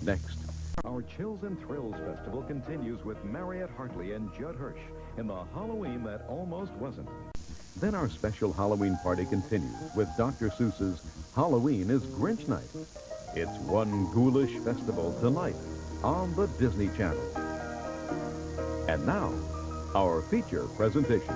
next. Our Chills and Thrills Festival continues with Mariette Hartley and Judd Hirsch in the Halloween that almost wasn't. Then our special Halloween party continues with Dr. Seuss's Halloween is Grinch Night. It's one ghoulish festival tonight on the Disney Channel. And now, our feature presentation.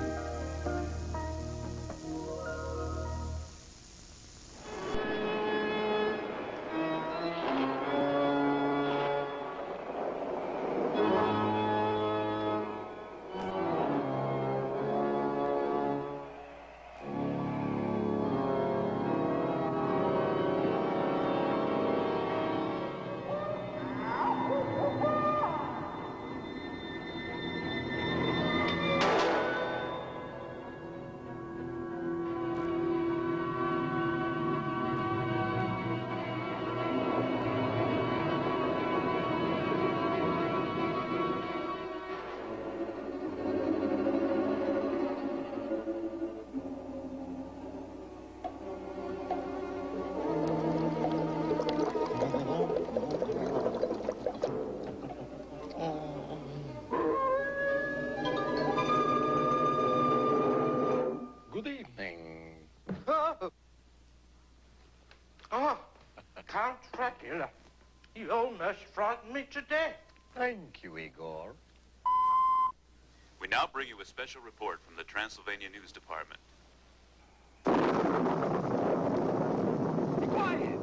Count Dracula. You almost frightened me to death. Thank you, Igor. We now bring you a special report from the Transylvania News Department. Be quiet!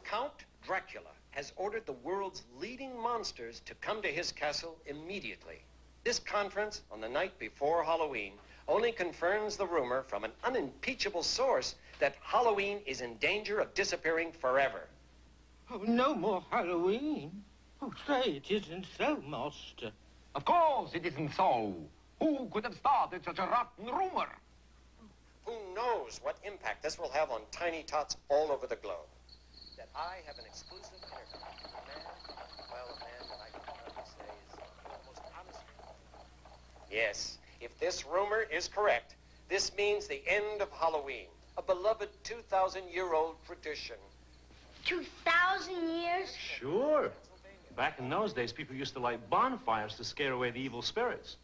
Count Dracula has ordered the world's leading monsters to come to his castle immediately. This conference on the night before Halloween only confirms the rumor from an unimpeachable source that Halloween is in danger of disappearing forever. Oh, no more Halloween. Oh, say it isn't so, Master. Of course it isn't so. Who could have started such a rotten rumor? Who knows what impact this will have on tiny tots all over the globe? That I have an exclusive interview with a man, a man that I can hardly say is the most honest. Yes, if this rumor is correct, this means the end of Halloween, a beloved 2,000-year-old tradition. 2,000 years? Sure. Back in those days, people used to light bonfires to scare away the evil spirits.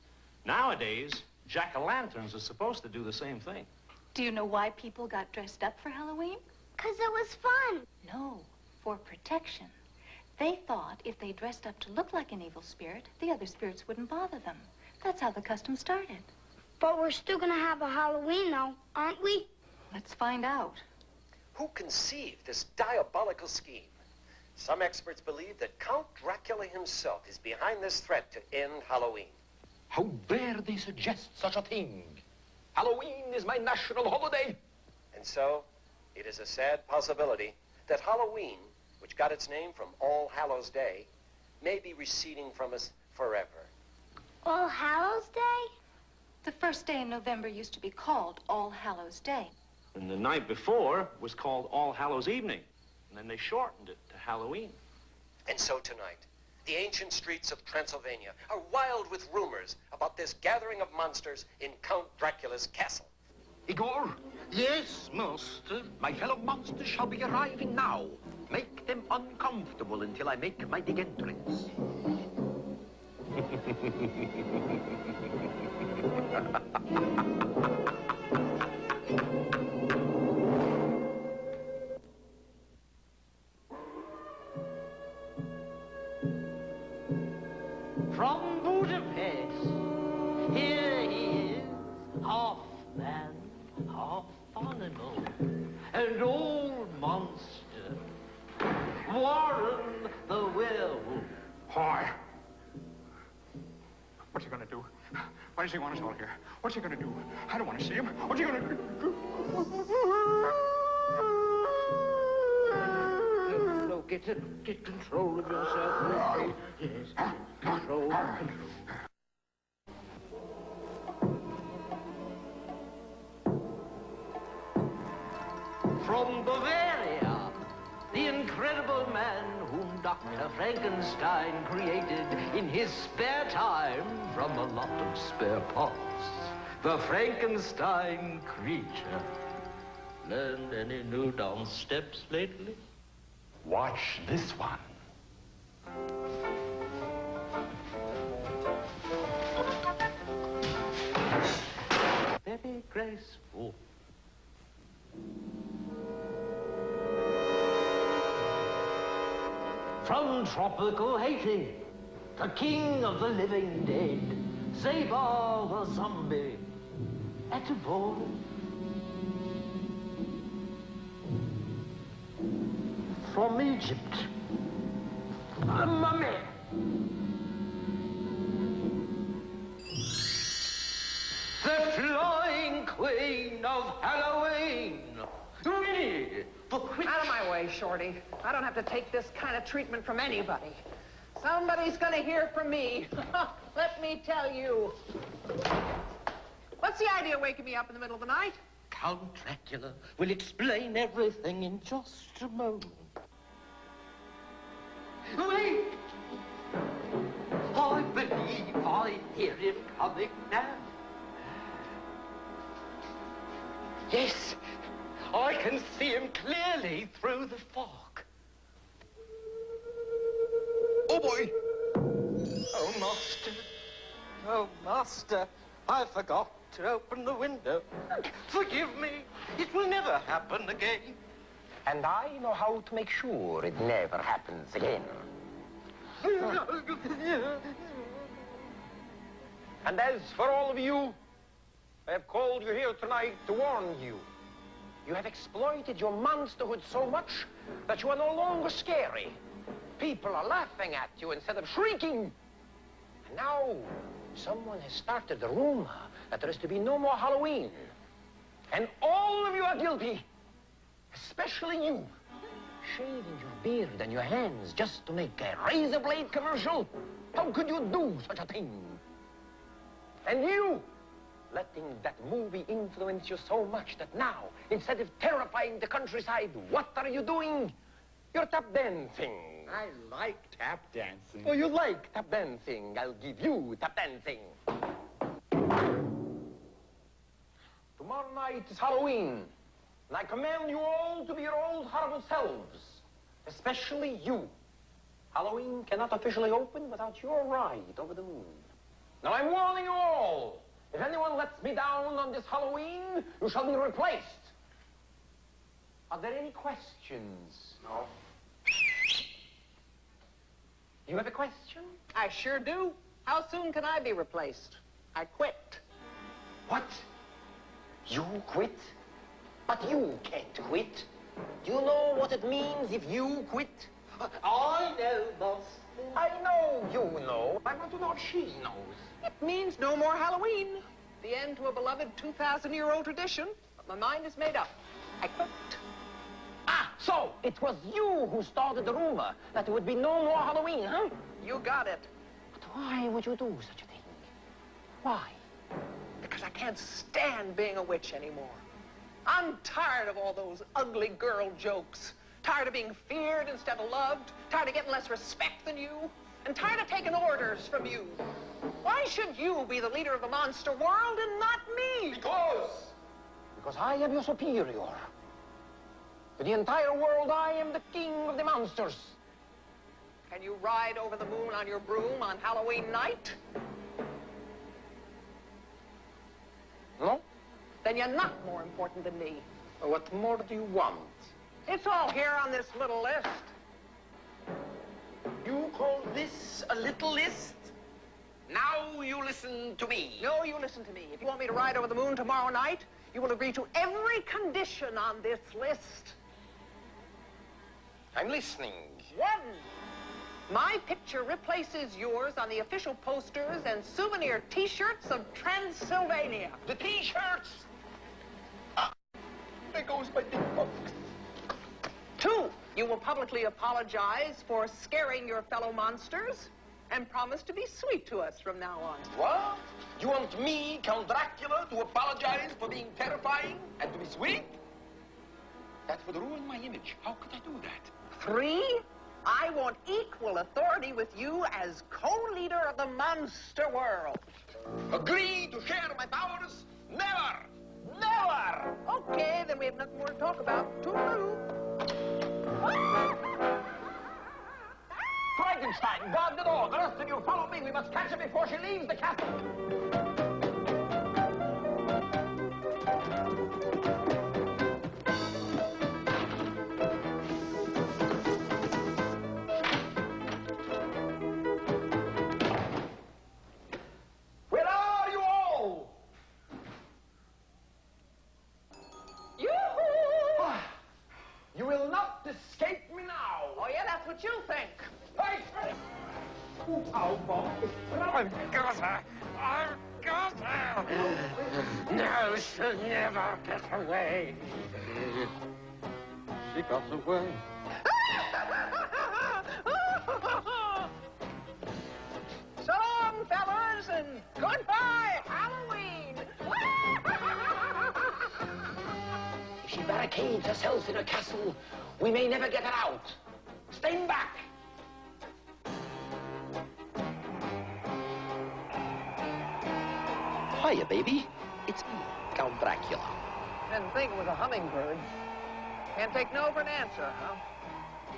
Nowadays, jack-o'-lanterns are supposed to do the same thing. Do you know why people got dressed up for Halloween? 'Cause it was fun. No, for protection. They thought if they dressed up to look like an evil spirit, the other spirits wouldn't bother them. That's how the custom started. But we're still gonna have a Halloween, though, aren't we? Let's find out. Who conceived this diabolical scheme? Some experts believe that Count Dracula himself is behind this threat to end Halloween. How dare they suggest such a thing? Halloween is my national holiday. And so, it is a sad possibility that Halloween, which got its name from All Hallows Day, may be receding from us forever. All Hallows Day? The first day in November used to be called All Hallows Day. And the night before was called All Hallows Evening. And then they shortened it to Halloween. And so tonight, the ancient streets of Transylvania are wild with rumors about this gathering of monsters in Count Dracula's castle. Igor, Yes, Master. my fellow monsters shall be arriving now. Make them uncomfortable until I make my big entrance. From Budapest, here he is, half man, half animal, an old monster, Warren the werewolf. Why? What's he gonna do? Why does he want us all here? What's he gonna do? I don't want to see him. What's he gonna do? No, get control of yourself. Yes, control. From Bavaria, the incredible man whom Dr. Frankenstein created in his spare time from a lot of spare parts. The Frankenstein creature. Learned any new dance steps lately? Watch this one. Very graceful. From tropical Haiti, the king of the living dead, Zabar the zombie, at a ball. From Egypt, the mummy. The flying queen of Halloween. Winnie, the witch. Out of my way, Shorty. I don't have to take this kind of treatment from anybody. Somebody's gonna hear from me. Let me tell you. What's the idea of waking me up in the middle of the night? Count Dracula will explain everything in just a moment. Wait! I believe I hear him coming now. Yes, I can see him clearly through the fog. Oh, boy. Oh, Master. Oh, Master. I forgot to open the window. Forgive me. It will never happen again. And I know how to make sure it never happens again. And as for all of you, I have called you here tonight to warn you. You have exploited your monsterhood so much that you are no longer scary. People are laughing at you instead of shrieking. And now, someone has started a rumor that there is to be no more Halloween. And all of you are guilty, especially you. Shaving your beard and your hands just to make a razor blade commercial? How could you do such a thing? And you, letting that movie influence you so much that now, instead of terrifying the countryside, what are you doing? You're tap dancing. I like tap dancing. Oh, you like tap dancing? I'll give you tap dancing. Tomorrow night is Halloween, and I command you all to be your old horrible selves, especially you. Halloween cannot officially open without your ride over the moon. Now, I'm warning you all. If anyone lets me down on this Halloween, you shall be replaced. Are there any questions? No. You have a question? I sure do. How soon can I be replaced? I quit. What? You quit? But you can't quit. Do you know what it means if you quit? I know, boss. I know you know. I want to know if she knows. It means no more Halloween. The end to a beloved 2,000-year-old tradition. But my mind is made up. I quit. Ah, so it was you who started the rumor that there would be no more Halloween, huh? You got it. But why would you do such a thing? Why? Because I can't stand being a witch anymore. I'm tired of all those ugly girl jokes. Tired of being feared instead of loved. Tired of getting less respect than you. And tired of taking orders from you. Why should you be the leader of the monster world and not me? Because I am your superior. To the entire world, I am the king of the monsters. Can you ride over the moon on your broom on Halloween night? No? Then you're not more important than me. What more do you want? It's all here on this little list. You call this a little list? Now you listen to me. No, you listen to me. If you want me to ride over the moon tomorrow night, you will agree to every condition on this list. I'm listening. 1. My picture replaces yours on the official posters and souvenir T-shirts of Transylvania. The T-shirts! There goes my big book. 2. You will publicly apologize for scaring your fellow monsters and promise to be sweet to us from now on. What? You want me, Count Dracula, to apologize for being terrifying and to be sweet? That would ruin my image. How could I do that? 3. I want equal authority with you as co-leader of the monster world. Agree to share my powers? Never! Never! Okay, then we have nothing more to talk about. Toodaloo. Frankenstein, God did all. The rest of you, follow me. We must catch her before she leaves the castle. Where are you all? Yoo-hoo! You will not escape me now. Oh, yeah, that's what you think. Hey! I've got her. I've got her. No, she'll never get away. She got away. So long, fellas, and goodbye, Halloween. If she barricades herself in her castle, we may never get her out. Stand back. Hiya, baby. It's me, Count Dracula. Didn't think it was a hummingbird. Can't take no for an answer, huh?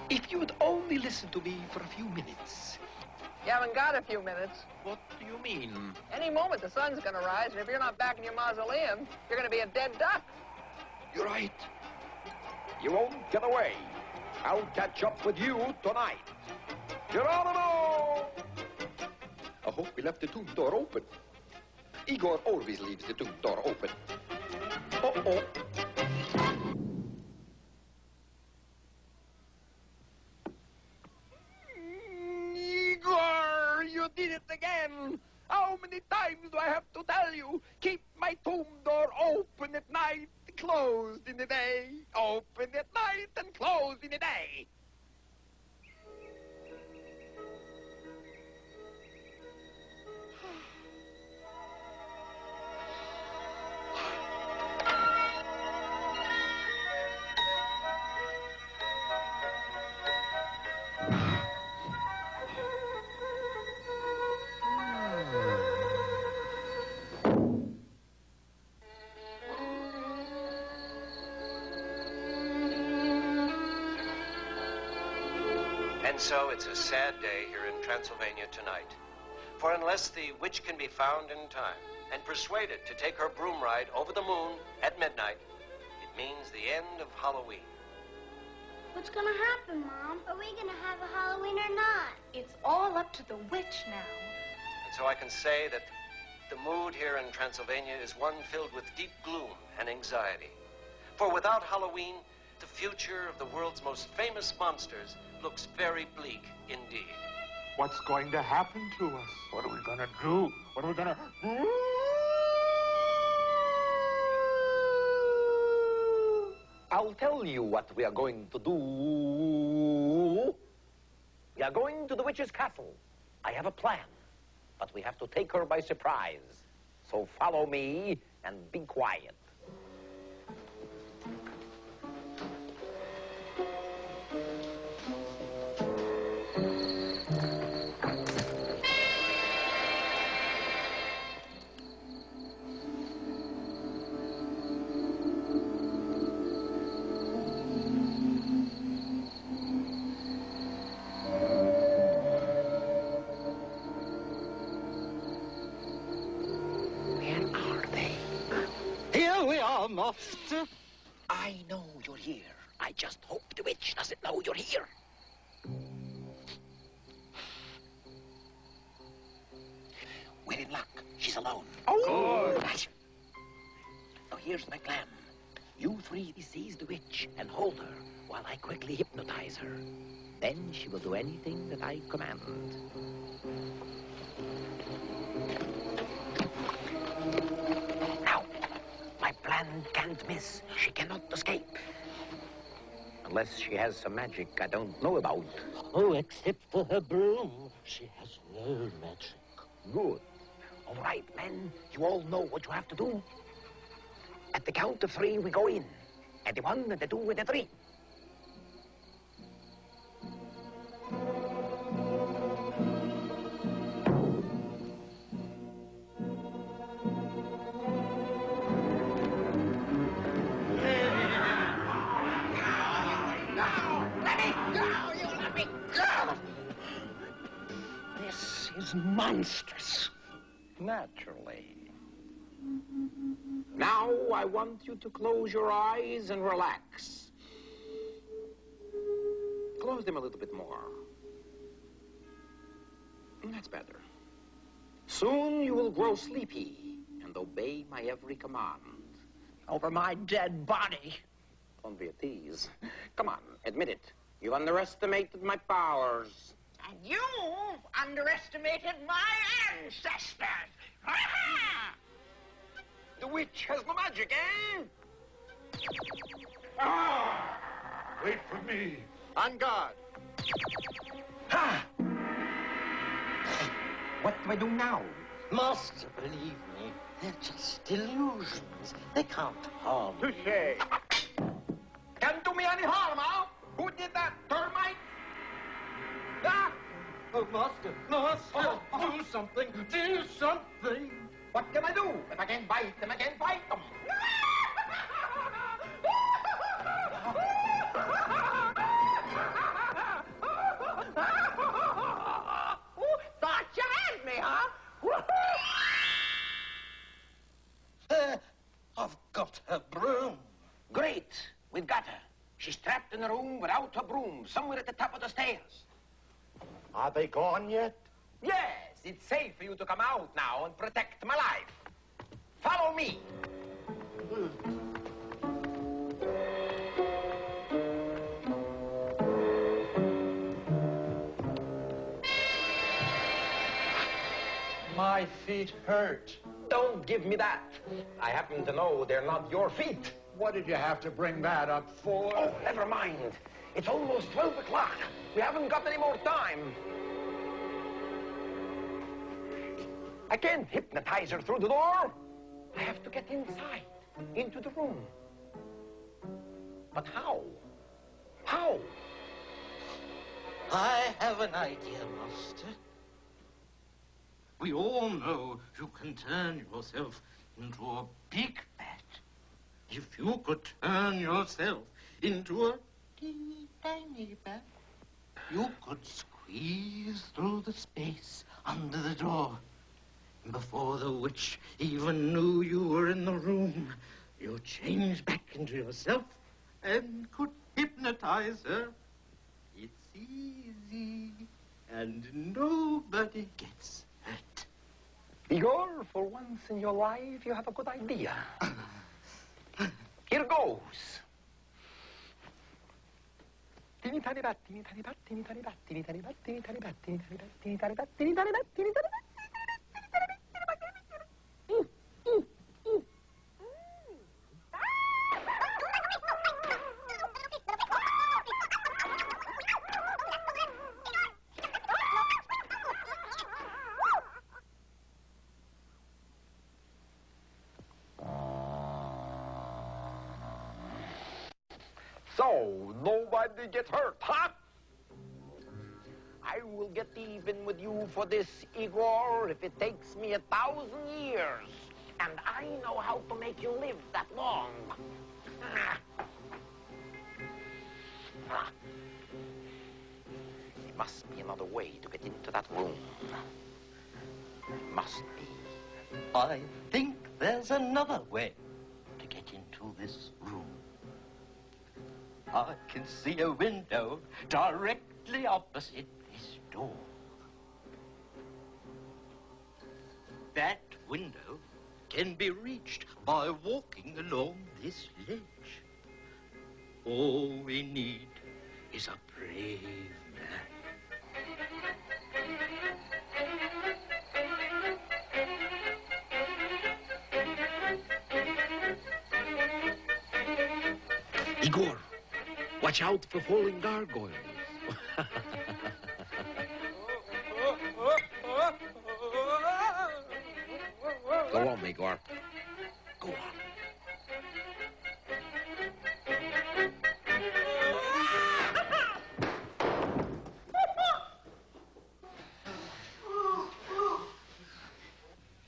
If you'd only listen to me for a few minutes. You haven't got a few minutes. What do you mean? Any moment the sun's gonna rise, and if you're not back in your mausoleum, you're gonna be a dead duck. You're right. You won't get away. I'll catch up with you tonight. Geronimo! I hope we left the tomb door open. Igor always leaves the tomb door open. Uh-oh. Igor, you did it again. How many times do I have to tell you? Keep my tomb door open at night, closed in the day. Open at night and closed in the day. And so it's a sad day here in Transylvania tonight. For unless the witch can be found in time and persuaded to take her broom ride over the moon at midnight, it means the end of Halloween. What's gonna happen, Mom? Are we gonna have a Halloween or not? It's all up to the witch now. And so I can say that the mood here in Transylvania is one filled with deep gloom and anxiety. For without Halloween, the future of the world's most famous monsters looks very bleak indeed. What's going to happen to us? What are we gonna do? What are we gonna do? I'll tell you what we are going to do. We are going to the witch's castle. I have a plan, but we have to take her by surprise. So follow me and be quiet. Master? I know you're here. I just hope the witch doesn't know you're here. We're in luck. She's alone. Oh! Good. Now here's my plan. You three seize the witch and hold her while I quickly hypnotize her. Then she will do anything that I command. Now, my plan can't miss. She cannot escape. Unless she has some magic I don't know about. Oh, except for her broom. She has no magic. Good. All right, men. You all know what you have to do. At the count of 3, we go in. At the 1, and the 2, and the 3. It's monstrous. Naturally. Now I want you to close your eyes and relax. Close them a little bit more. That's better. Soon you will grow sleepy and obey my every command. Over my dead body. Don't be a tease. Come on, admit it. You underestimated my powers. And you've underestimated my ancestors. The witch has no magic, eh? Wait for me. On guard. What do I do now? Master, believe me, they're just illusions. They can't harm you. Touché. Can't do me any harm, huh? Who did that, termite? Ah! Oh, Master, do something, do something. What can I do? If I can't bite them, I can't fight them. Thought you had me, huh? I've got her broom. Great. We've got her. She's trapped in a room without her broom, somewhere at the top of the stairs. Are they gone yet? Yes, it's safe for you to come out now and protect my life. Follow me. My feet hurt. Don't give me that. I happen to know they're not your feet. What did you have to bring that up for? Oh, never mind. It's almost 12 o'clock. We haven't got any more time. I can't hypnotize her through the door. I have to get inside, into the room. But how? How? I have an idea, Master. We all know you can turn yourself into a big bat. If you could turn yourself into a teeny tiny bat, you could squeeze through the space under the door. And before the witch even knew you were in the room, you changed back into yourself and could hypnotize her. It's easy, and nobody gets hurt. Igor, for once in your life, you have a good idea. Here goes. Teeny tiny bat, teeny tiny bat, teeny tiny bat, teeny tiny bat, teeny tiny bat, teeny tiny bat, teeny tiny bat, teeny tiny bat, teeny tiny bat. So, nobody gets hurt, huh? I will get even with you for this, Igor, if it takes me 1,000 years. And I know how to make you live that long. There must be another way to get into that room. There must be. I think there's another way to get into this room. I can see a window directly opposite this door. That window can be reached by walking along this ledge. All we need is a brave man. Igor, watch out for falling gargoyles. Go on, Igor. Go on.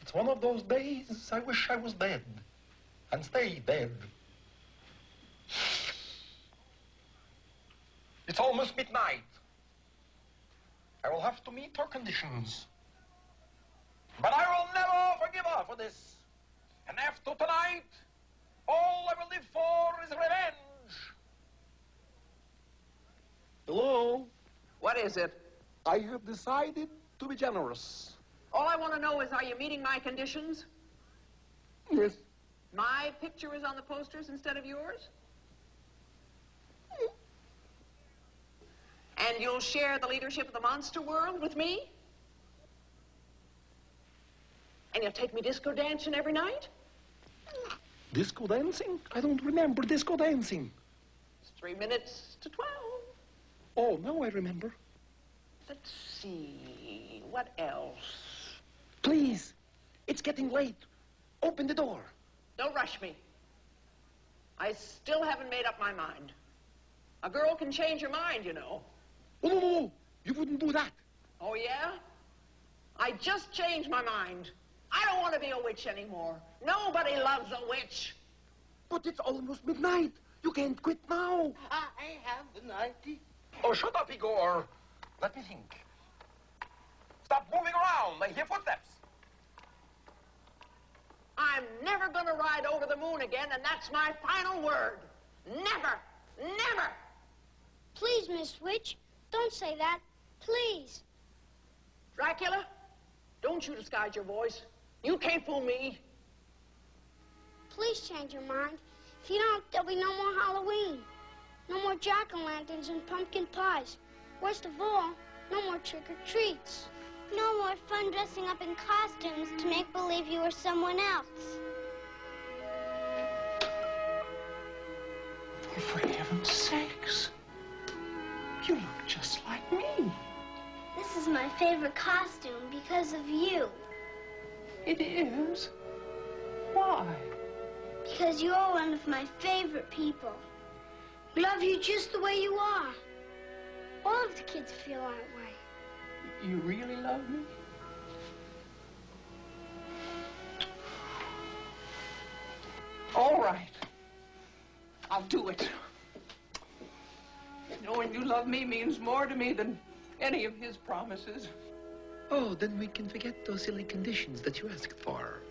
It's one of those days I wish I was dead and stay dead. It's almost midnight. I will have to meet her conditions. But I will never forgive her for this. And after tonight, all I will live for is revenge. Hello? What is it? I have decided to be generous. All I want to know is, are you meeting my conditions? Yes. My picture is on the posters instead of yours? And you'll share the leadership of the monster world with me? And you'll take me disco dancing every night? Disco dancing? I don't remember disco dancing. It's 3 minutes to 12. Oh, now I remember. Let's see, what else? Please, it's getting late. Open the door. Don't rush me. I still haven't made up my mind. A girl can change her mind, you know. Oh, no, no, you wouldn't do that. Oh, yeah? I just changed my mind. I don't want to be a witch anymore. Nobody loves a witch. But it's almost midnight. You can't quit now. I have the nighty. Oh, shut up, Igor. Let me think. Stop moving around. I hear footsteps. I'm never going to ride over the moon again, and that's my final word. Never. Never. Please, Miss Witch, don't say that. Please. Dracula, don't you disguise your voice. You can't fool me. Please change your mind. If you don't, there'll be no more Halloween. No more jack-o'-lanterns and pumpkin pies. Worst of all, no more trick-or-treats. No more fun dressing up in costumes to make believe you were someone else. For heaven's sakes, you look just like me. This is my favorite costume because of you. It is? Why? Because you're one of my favorite people. Love you just the way you are. All of the kids feel that way. You really love me? All right. I'll do it. Knowing you love me means more to me than any of his promises. Oh, then we can forget those silly conditions that you asked for.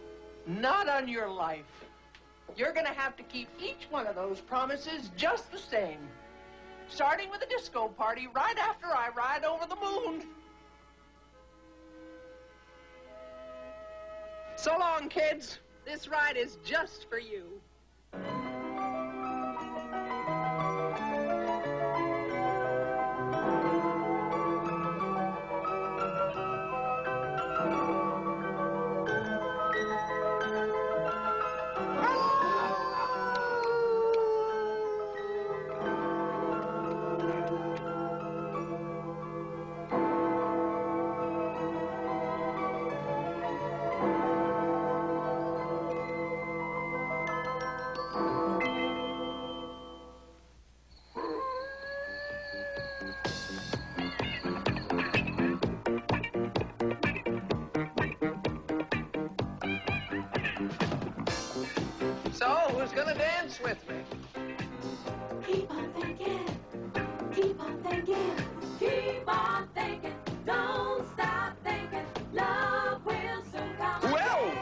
Not on your life. You're going to have to keep each one of those promises just the same. Starting with a disco party right after I ride over the moon. So long, kids. This ride is just for you. So, who's gonna dance with me? Keep on thinking, keep on thinking, keep on thinking, don't stop thinking, love will soon come. Who else?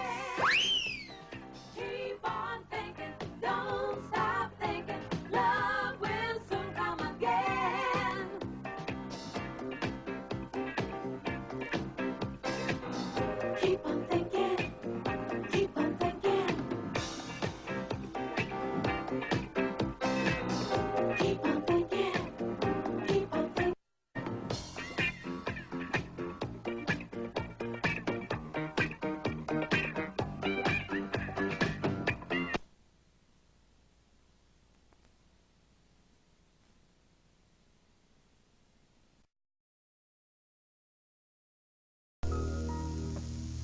Keep on thinking, don't stop thinking, love will soon come again. Keep on thinking, keep on thinking. Keep on thinking, keep on thinking.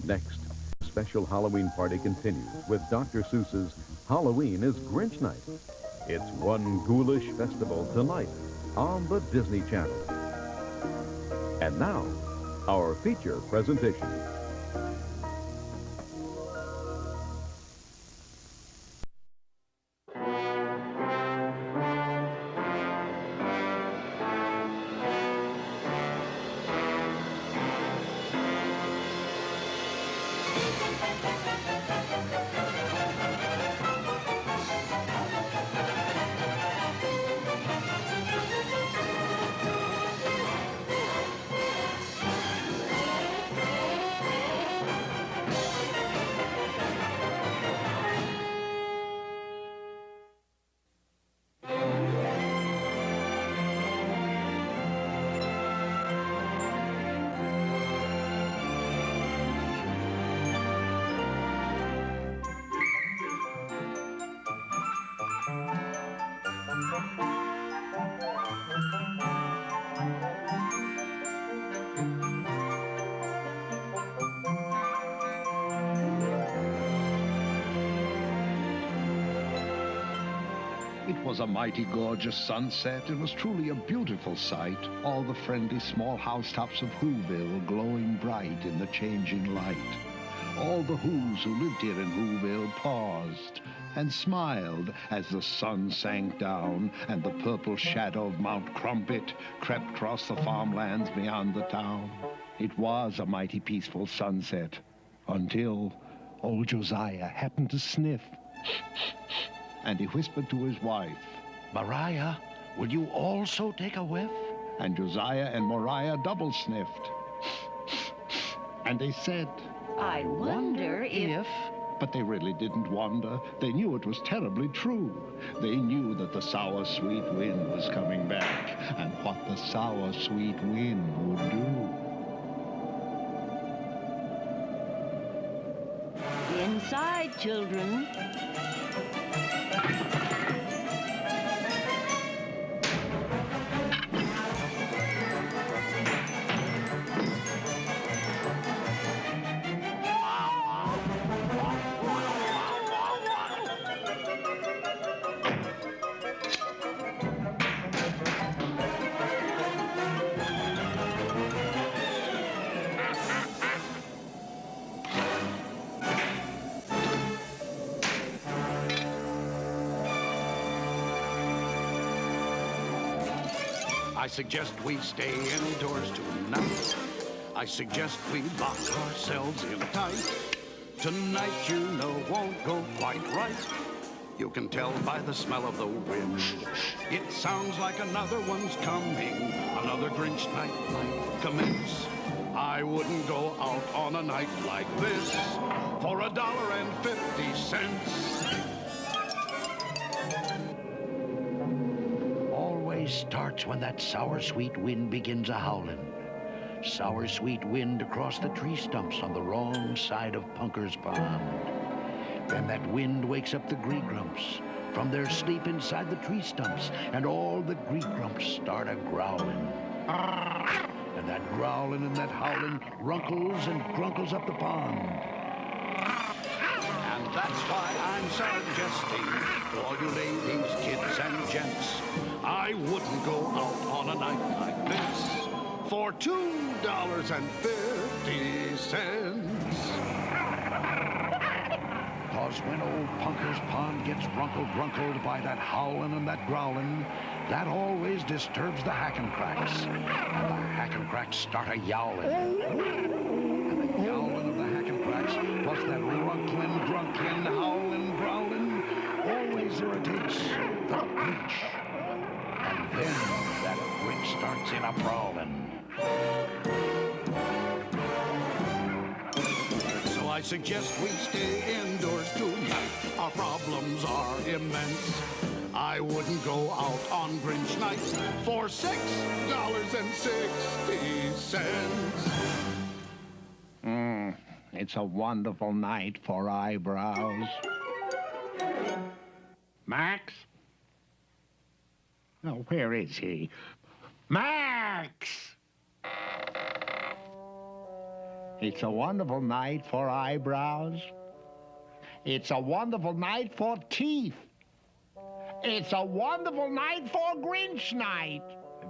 Next, special Halloween party continues with Dr. Seuss's Halloween is Grinch Night. It's one ghoulish festival tonight on the Disney Channel. And now, our feature presentation. It was a mighty gorgeous sunset. It was truly a beautiful sight. All the friendly small housetops of Whoville glowing bright in the changing light. All the Whos who lived here in Whoville paused and smiled as the sun sank down and the purple shadow of Mount Crumpet crept across the farmlands beyond the town. It was a mighty peaceful sunset until old Josiah happened to sniff. And he whispered to his wife, "Mariah, will you also take a whiff?" And Josiah and Mariah double sniffed. And they said, I wonder if... But they really didn't wonder. They knew it was terribly true. They knew that the sour, sweet wind was coming back, and what the sour, sweet wind would do. Inside, children. I suggest we stay indoors tonight. I suggest we lock ourselves in tight. Tonight, you know, won't go quite right. You can tell by the smell of the wind. It sounds like another one's coming. Another Grinch night might commence. I wouldn't go out on a night like this for $1.50. Starts when that sour sweet wind begins a-howlin'. Sour sweet wind across the tree stumps on the wrong side of Punker's Pond. Then that wind wakes up the Gree-Grumps from their sleep inside the tree stumps, and all the Gree-Grumps start a-growlin'. And that growlin' and that howlin' runkles and grunkles up the pond. And that's why I'm suggesting to all you ladies, kids, and gents, I wouldn't go out on a night like this for $2.50. 'Cause when old Punker's Pond gets runkled by that howlin' and that growlin', that always disturbs the Hackencracks. And the Hackencracks start a-yowlin'. And the yowlin' of the Hackencracks, plus that runklin', drunklin', howlin', growlin', always irritates the Grinch. And then that Grinch starts in a-brawlin'. So I suggest we stay indoors tonight. Our problems are immense. I wouldn't go out on Grinch night for $6.60. It's a wonderful night for eyebrows. Max? Oh, where is he? Max! It's a wonderful night for eyebrows. It's a wonderful night for teeth. It's a wonderful night for Grinch night.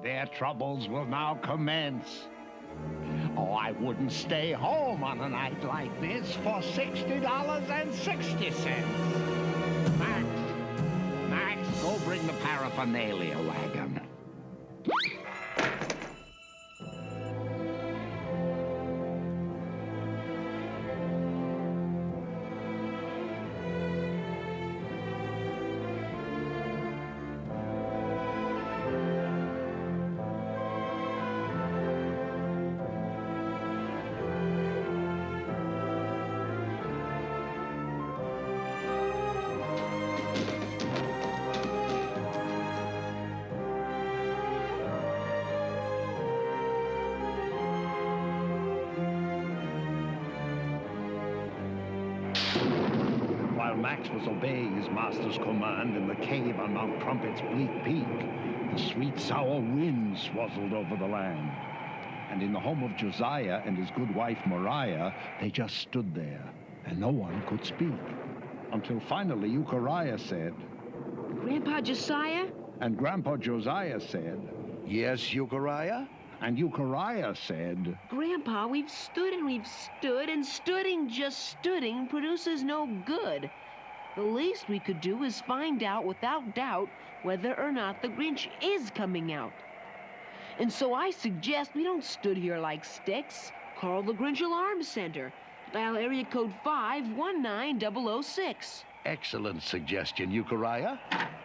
Their troubles will now commence. Oh, I wouldn't stay home on a night like this for $60.60. Max, go bring the paraphernalia wagon. Grinch was obey his master's command in the cave on Mount Trumpet's bleak peak, the sweet sour wind swazzled over the land. And in the home of Josiah and his good wife Mariah, they just stood there, and no one could speak. Until finally Euchariah said, Grandpa Josiah? and Grandpa Josiah said, Yes, Euchariah? And Euchariah said, Grandpa, we've stood and we've stood, and stooding, just stooding, produces no good. The least we could do is find out without doubt whether or not the Grinch is coming out. And so I suggest we don't stood here like sticks. Call the Grinch Alarm Center. Dial area code 519006. Excellent suggestion, Euchariah.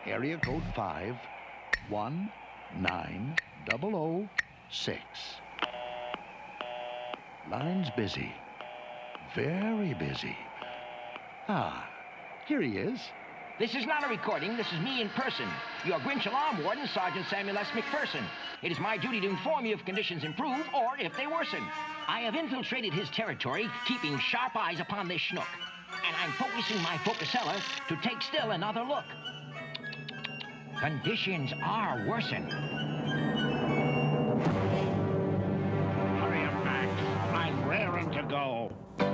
Area code 519006. Line's busy. Very busy. Ah, here he is. This is not a recording. This is me in person. Your Grinch Alarm Warden, Sergeant Samuel S. McPherson. It is my duty to inform you if conditions improve or if they worsen. I have infiltrated his territory, keeping sharp eyes upon this schnook. And I'm focusing my focusella to take still another look. Conditions are worsen. Hurry up, Max. I'm raring to go. I'm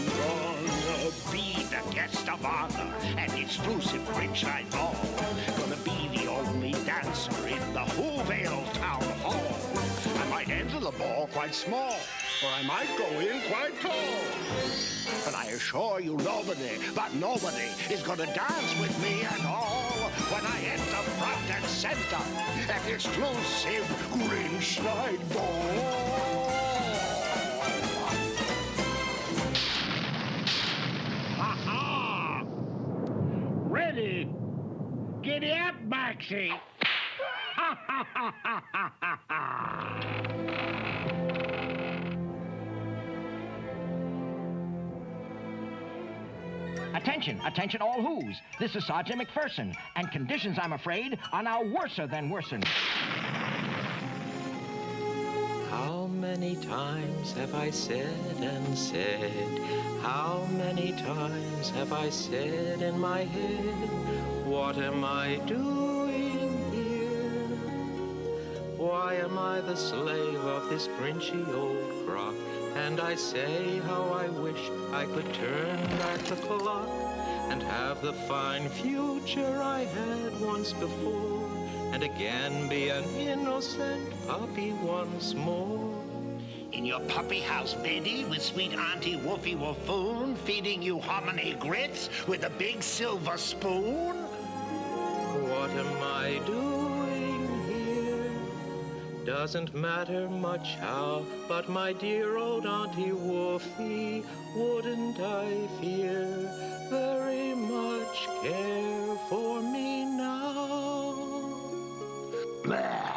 gonna be the guest of honor, an exclusive Grinch night ball. Gonna be the only dancer in the Whoville Town Hall. I might enter the ball quite small, or I might go in quite tall. But I assure you nobody, but nobody is gonna dance with me at all when I enter front and center an exclusive Grinch night ball. Ha-ha! Ready? Giddy up, Maxie! Ha ha ha ha ha ha! Attention, attention all who's. This is Sergeant McPherson, and conditions, I'm afraid, are now worser than worsen. How many times have I said and said? How many times have I said in my head, what am I doing here? Why am I the slave of this Grinchy old crock? And I say how I wish I could turn back the clock and have the fine future I had once before, and again be an innocent puppy once more. In your puppy house, Betty, with sweet Auntie Woofy Woofoon, feeding you hominy grits with a big silver spoon? What am I doing here? Doesn't matter much how, but my dear old Auntie Woofy, wouldn't I fear very much care for me now? Blah.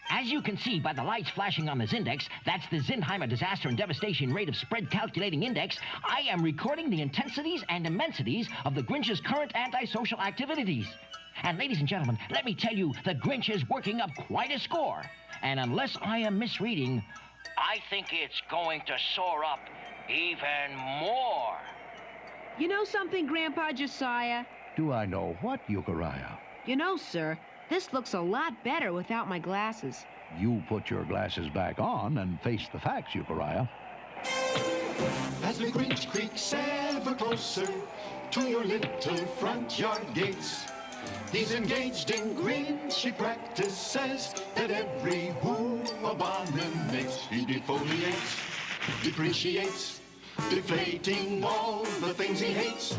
As you can see by the lights flashing on this index, that's the Zinheimer Disaster and Devastation Rate of Spread Calculating Index. I am recording the intensities and immensities of the Grinch's current antisocial activities. And ladies and gentlemen, let me tell you, the Grinch is working up quite a score. And unless I am misreading, I think it's going to soar up even more. You know something, Grandpa Josiah? Do I know what, Euchariah? You know, sir, this looks a lot better without my glasses. You put your glasses back on and face the facts, Euchariah. As the Grinch creaks ever closer to your little front yard gates, he's engaged in Grinchy practices that every who abominates. He defoliates, depreciates, deflating all the things he hates,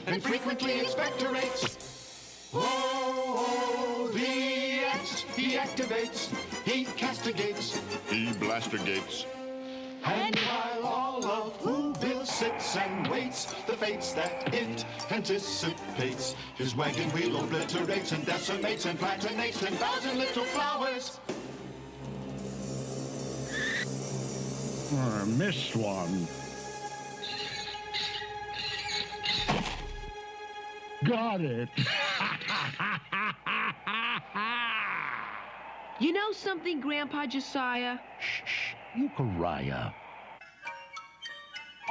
and frequently expectorates. Oh, the X he activates, he castigates, He blastigates. and while all of Whoville sits and waits the fates that it anticipates, his wagon wheel obliterates and decimates and platinates 10,000 little flowers. Missed one. Got it. You know something, Grandpa Josiah? Euchariah.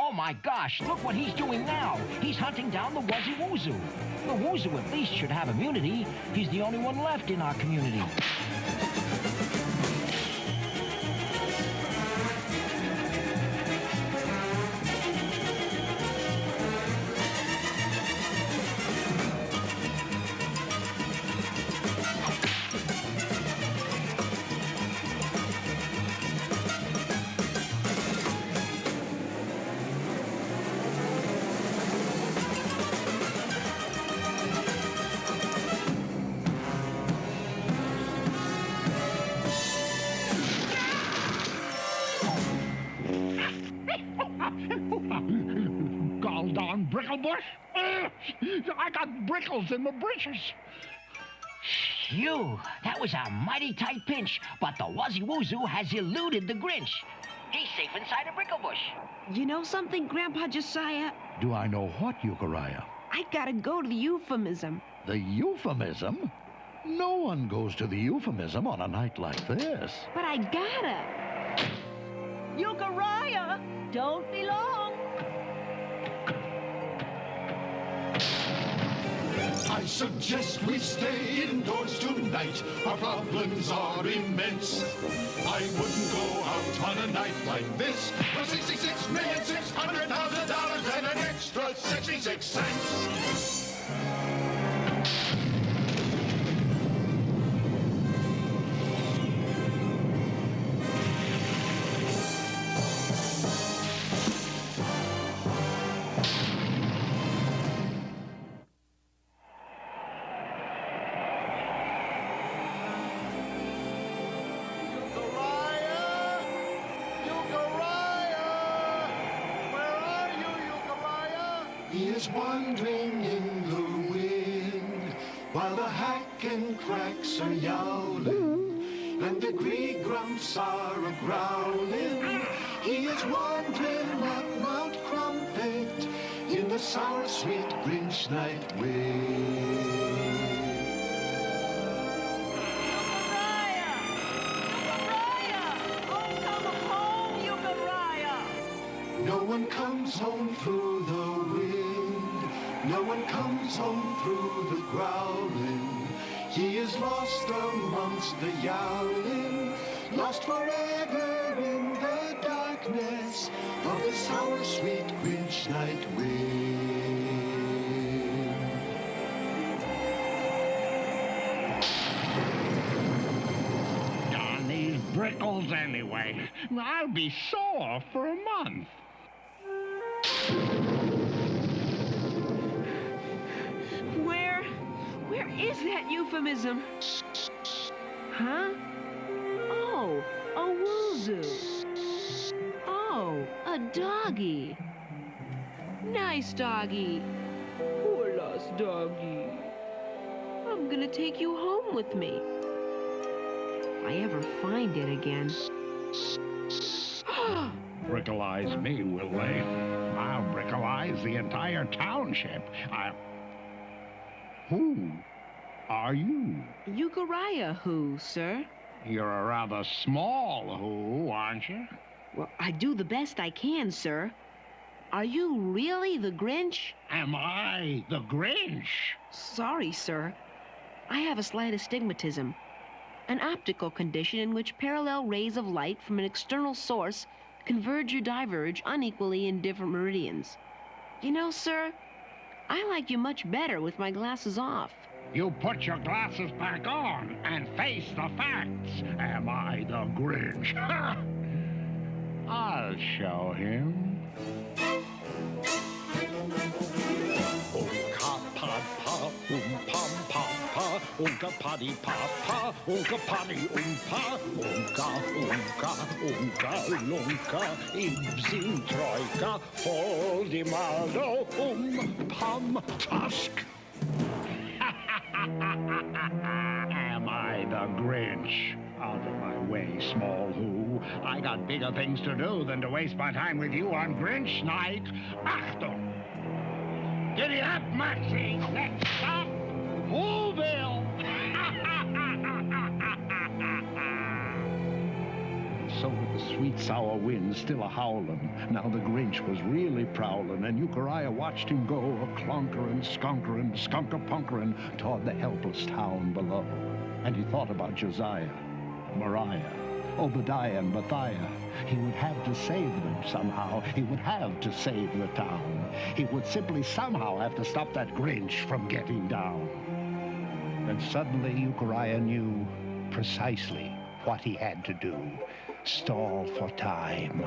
Oh, my gosh, look what he's doing now. He's hunting down the Wuzzy Woozoo. The Woozoo at least should have immunity. He's the only one left in our community. Gall darn Bricklebush. I got brickles in my britches. Phew, that was a mighty tight pinch, but the Wuzzy Woozoo has eluded the Grinch. He's safe inside a bricklebush. You know something, Grandpa Josiah? Do I know what, Euchariah? I gotta go to the euphemism. The euphemism? No one goes to the euphemism on a night like this. But I gotta. Euchariah, don't be long. I suggest we stay indoors tonight. Our problems are immense. I wouldn't go out on a night like this for $66,600,000 and an extra 66 cents. He is wandering in the wind while the hack and cracks are yowling and the gree grumps are a-growling. He is wandering up Mount Crumpet in the sour, sweet Grinch night wind. No one comes home through the wind. No one comes home through the growling. He is lost amongst the yowling, lost forever in the darkness of the sour, sweet Grinch night wind. Darn these brickles anyway. I'll be sore for a month. Where is that euphemism? Huh? Oh, a woozoo. Oh, a doggy. Nice doggy. Poor lost doggy. I'm gonna take you home with me. If I ever find it again. Brickleize me, will they? I'll brickleize the entire township. Who are you? Euchariah who, sir? You're a rather small who, aren't you? Well, I do the best I can, sir. Are you really the Grinch? Am I the Grinch? Sorry, sir. I have a slight astigmatism, an optical condition in which parallel rays of light from an external source converge or diverge unequally in different meridians. You know, sir, I like you much better with my glasses off. You put your glasses back on and face the facts. Am I the Grinch? I'll show him. Oonka potty papa, oonka potty oompa, oonka, oonka, oonka, lunka, ibzim troika, foldimaldo, pam, tusk. Am I the Grinch? Out of my way, small who. I got bigger things to do than to waste my time with you on Grinch night. Achtung! Giddy up, Maxie! Let's stop Whoville! So with the The sweet sour wind still a-howlin'. Now the Grinch was really prowlin', and Euchariah watched him go a-clunkerin', skunkerin', skunk-a-punkerin' toward the helpless town below. And he thought about Josiah, Mariah, Obadiah, and Matthiah. He would have to save them somehow. He would have to save the town. He would simply somehow have to stop that Grinch from getting down. And suddenly Euchariah knew precisely what he had to do. Stall for time.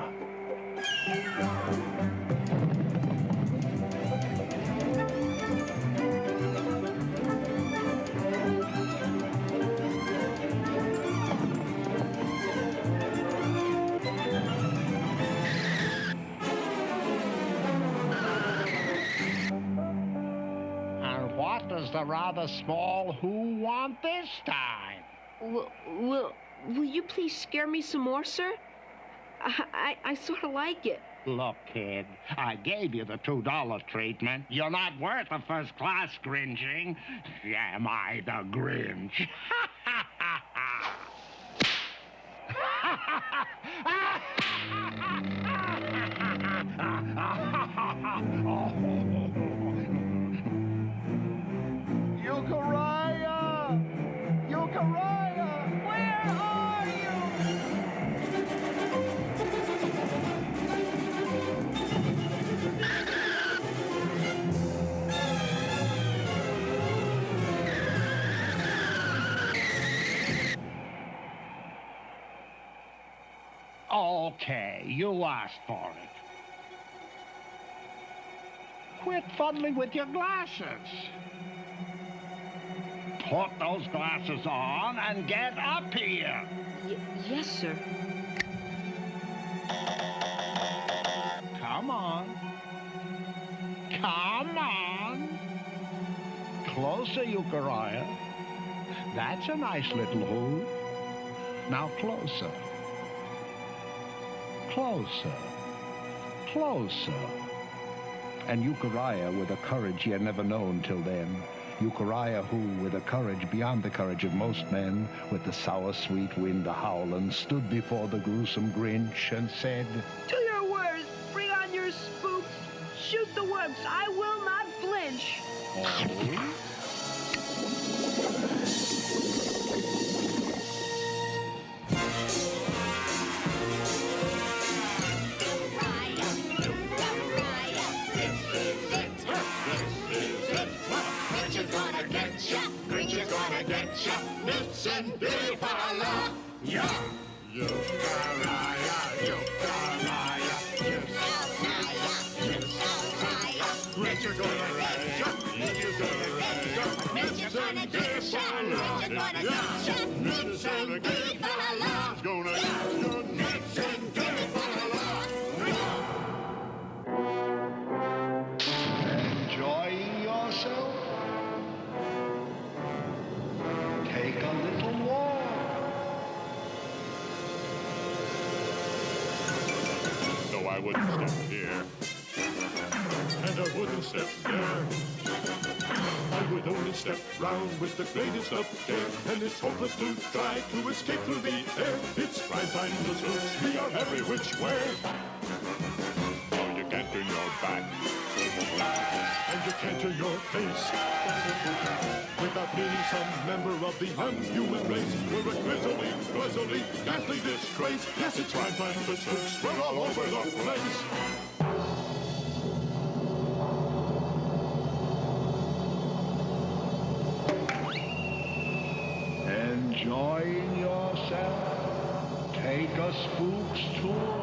And what does the rather small Who want this time? Will you please scare me some more, sir? I sort of like it. Look, kid, I gave you the $2 treatment. You're not worth a first-class Grinching. Am I the Grinch? Euchariah! Euchariah! Where are you? Okay, you asked for it. Quit fuddling with your glasses. Put those glasses on and get up here. Yes, sir. Come on. Come on. Closer, Euchariah. That's a nice little Who. Now closer. Closer. Closer. And Euchariah, with a courage he had never known till then, Euchariah who, with a courage beyond the courage of most men, with the sour sweet wind a-howlin', stood before the gruesome Grinch and said, To your words, bring on your spooks, shoot the worms, I will not flinch. Oh? Mitts and Billy for a laugh. Yeah. Euchariah, Euchariah, Grinch is gonna get ya. Mitts is gonna get ya. Mitts and Billy for a laugh. Yeah. Mitts and Billy for a laugh. Gonna get ya. Mitts and Billy for a laugh. Enjoying yourself? Take a little walk. No, I wouldn't step here. And I wouldn't step there. I would only step round with the greatest of care. And it's hopeless to try to escape through the air. It's prime time to sleuths. We are every which way. No, you can't turn your back. And you can't turn your face. Without being some member of the unhuman race. We're a grisly, ghastly disgrace. Yes, it's prime time for sleuths. We're all over the place. Enjoying yourself? Take a spook's tour.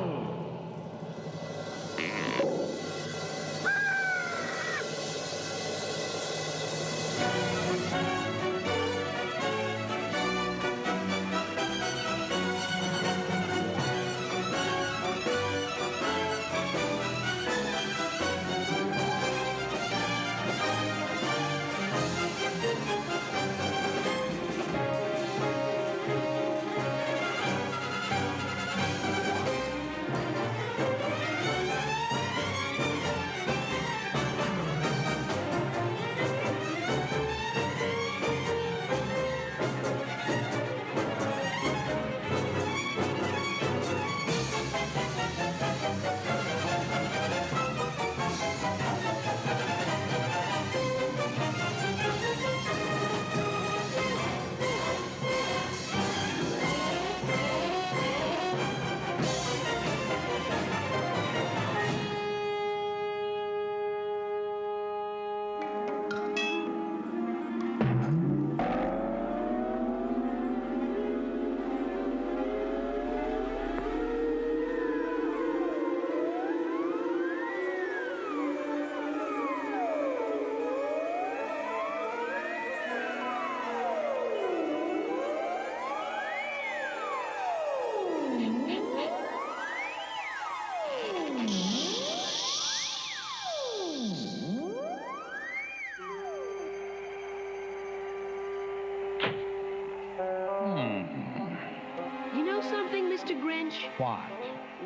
Grinch? What?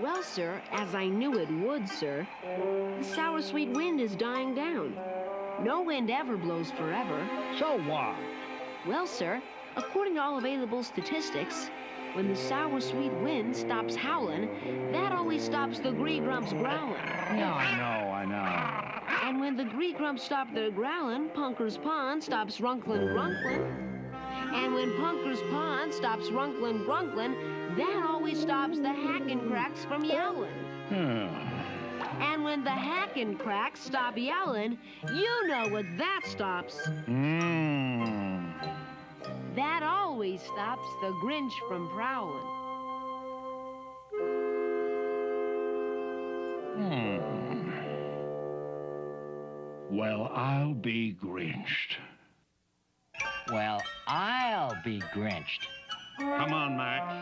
Well, sir, as I knew it would, sir, the sour sweet wind is dying down. No wind ever blows forever. So what? Well, sir, according to all available statistics, when the sour sweet wind stops howling, that always stops the gree-grumps growling. Yeah, I know. And when the gree-grumps stop their growling, Punker's Pond stops runkling. And when Punker's Pond stops runkling, that always stops the Hackencracks from yowling. And when the Hackencracks stop yowling, you know what that stops. That always stops the Grinch from prowling. Well, I'll be Grinched. Well, I'll be Grinched. Come on, Max.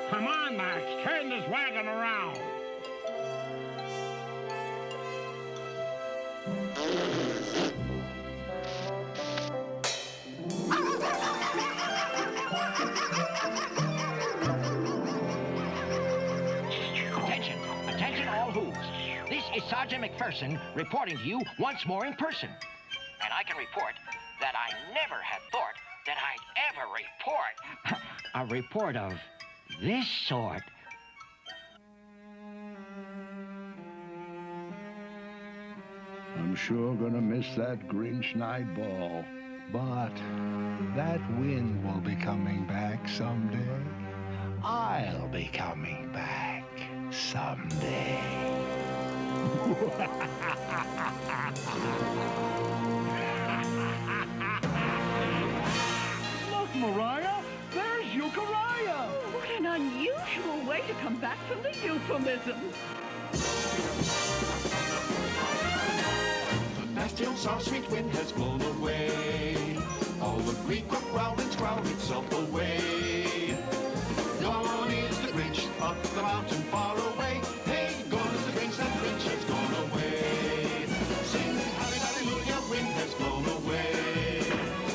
Come on, Max. Turn this wagon around. Attention all who's. This is Sergeant McPherson reporting to you once more in person. And I can report that I never had thought that I'd ever report a report of this sort. I'm sure gonna miss that Grinch night ball. But that wind will be coming back someday. I'll be coming back someday. Look, Mariah, there's Euchariah. What an unusual way to come back from the euphemism. The nasty old sour sweet wind has blown away. All the gree-grump growling's growled itself away. Gone is the Grinch up the mountain far away. Hey, gone is the Grinch, that Grinch has gone away. Sing hallelujah, wind has blown away.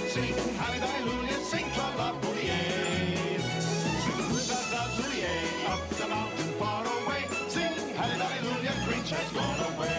Sing hallelujah, sing tra-la-booty-ay. Sing hoo-da-da-dooty-ay, up the mountain far away. Sing hallelujah, Grinch has gone away.